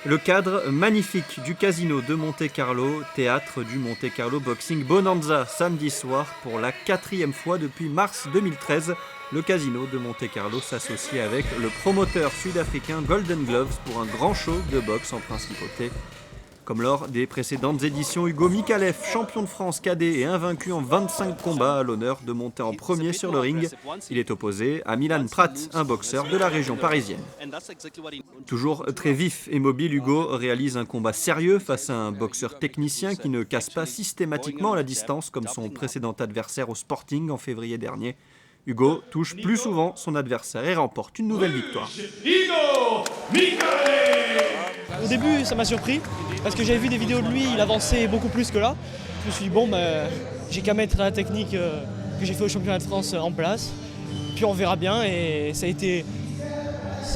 Le cadre magnifique du casino de Monte-Carlo, théâtre du Monte-Carlo Boxing Bonanza, samedi soir pour la 4e fois depuis mars 2013. Le casino de Monte-Carlo s'associe avec le promoteur sud-africain Golden Gloves pour un grand show de boxe en principauté. Comme lors des précédentes éditions, Hugo Mikalev, champion de France cadet et invaincu en 25 combats, a l'honneur de monter en premier sur le ring. Il est opposé à Milan Pratt, un boxeur de la région parisienne. Toujours très vif et mobile, Hugo réalise un combat sérieux face à un boxeur technicien qui ne casse pas systématiquement la distance comme son précédent adversaire au Sporting en février dernier. Hugo touche plus souvent son adversaire et remporte une nouvelle victoire. Au début, ça m'a surpris parce que j'avais vu des vidéos de lui, il avançait beaucoup plus que là. Je me suis dit, bon, j'ai qu'à mettre la technique que j'ai fait au championnat de France en place. Puis on verra bien. Et ça a été.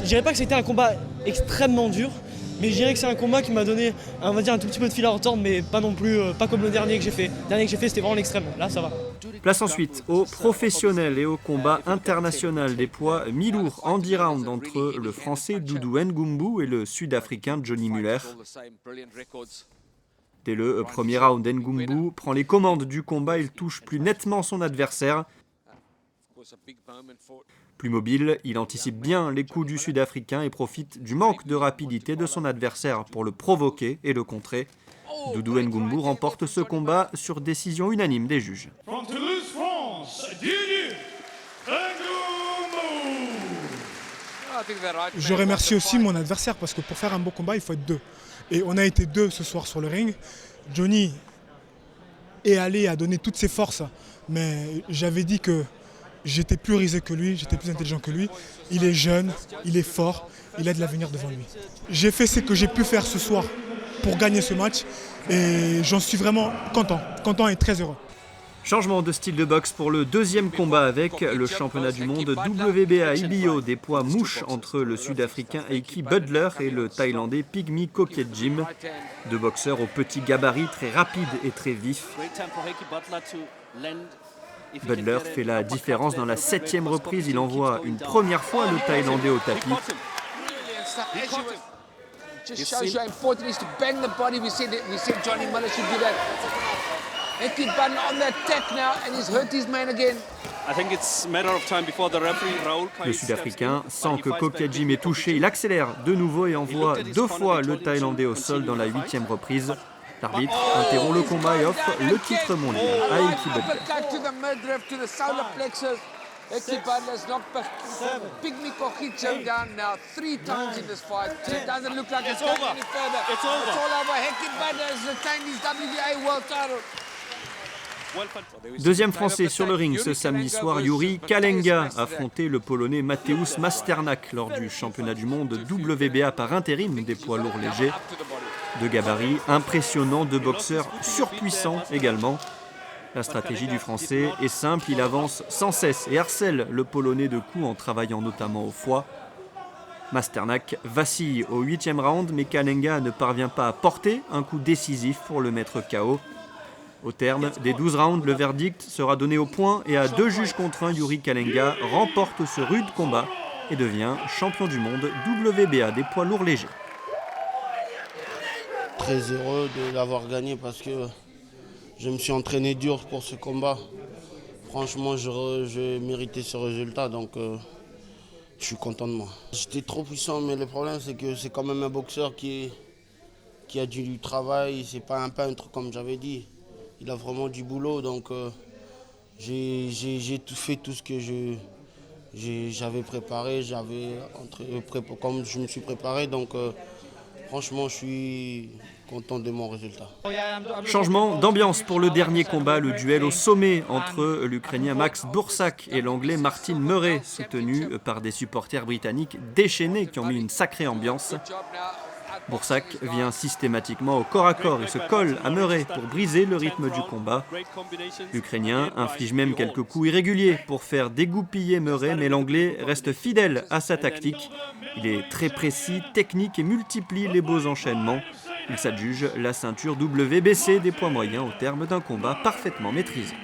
Je dirais pas que c'était un combat extrêmement dur, mais je dirais que c'est un combat qui m'a donné, on va dire, un tout petit peu de fil à retordre, mais pas non plus, pas comme le dernier que j'ai fait. Le dernier que j'ai fait, c'était vraiment l'extrême. Là, ça va. Place ensuite au professionnel et au combat international des poids mi-lourds en 10 rounds entre le français Doudou Ngumbu et le sud-africain Johnny Muller. Dès le premier round, Ngumbu prend les commandes du combat, il touche plus nettement son adversaire. Plus mobile, il anticipe bien les coups du Sud-Africain et profite du manque de rapidité de son adversaire pour le provoquer et le contrer. Doudou Ngumbu remporte ce combat sur décision unanime des juges. Je remercie aussi mon adversaire parce que pour faire un beau combat, il faut être deux. Et on a été deux ce soir sur le ring. Johnny est allé à donner toutes ses forces, mais j'avais dit que j'étais plus rusé que lui, j'étais plus intelligent que lui. Il est jeune, il est fort, il a de l'avenir devant lui. J'ai fait ce que j'ai pu faire ce soir pour gagner ce match et j'en suis vraiment content et très heureux. Changement de style de boxe pour le deuxième combat avec le championnat du monde WBA IBO des poids mouches entre le Sud-Africain Eiki Butler et le Thaïlandais Pygmy Koketjim. Deux boxeurs au petit gabarit très rapides et très vifs. Butler fait la différence dans la 7e reprise. Il envoie une première fois le Thaïlandais au tapis. Le Sud-Africain sent que Koketjim est touché. Il accélère de nouveau et envoie 2 fois le Thaïlandais au sol dans la 8e reprise. L'arbitre interrompt le combat et offre le titre mondial à Eiki Butler. Deuxième français sur le ring ce samedi soir, Yuri Kalenga affrontait le Polonais Mateusz Masternak lors du championnat du monde WBA par intérim des poids lourds légers. De gabarit impressionnant, de boxeurs surpuissants également. La stratégie du Français est simple, il avance sans cesse et harcèle le Polonais de coups en travaillant notamment au foie. Masternak vacille au 8e round, mais Kalenga ne parvient pas à porter un coup décisif pour le mettre KO. Au terme des 12 rounds, le verdict sera donné au point et à 2 juges contre 1, Yuri Kalenga remporte ce rude combat et devient champion du monde WBA des poids lourds légers. Très heureux de l'avoir gagné parce que je me suis entraîné dur pour ce combat. Franchement, je méritais ce résultat, donc je suis content de moi. J'étais trop puissant, mais le problème c'est que c'est quand même un boxeur qui a du travail, c'est pas un peintre comme j'avais dit. Il a vraiment du boulot, donc j'ai fait tout ce que j'avais préparé, comme je me suis préparé, donc franchement je suis content de mon résultat. Changement d'ambiance pour le dernier combat, le duel au sommet entre l'Ukrainien Max Bursak et l'Anglais Martin Murray, soutenu par des supporters britanniques déchaînés qui ont mis une sacrée ambiance. Bursak vient systématiquement au corps à corps et se colle à Murray pour briser le rythme du combat. L'Ukrainien inflige même quelques coups irréguliers pour faire dégoupiller Murray, mais l'Anglais reste fidèle à sa tactique. Il est très précis, technique et multiplie les beaux enchaînements. Il s'adjuge la ceinture WBC des poids moyens au terme d'un combat parfaitement maîtrisé.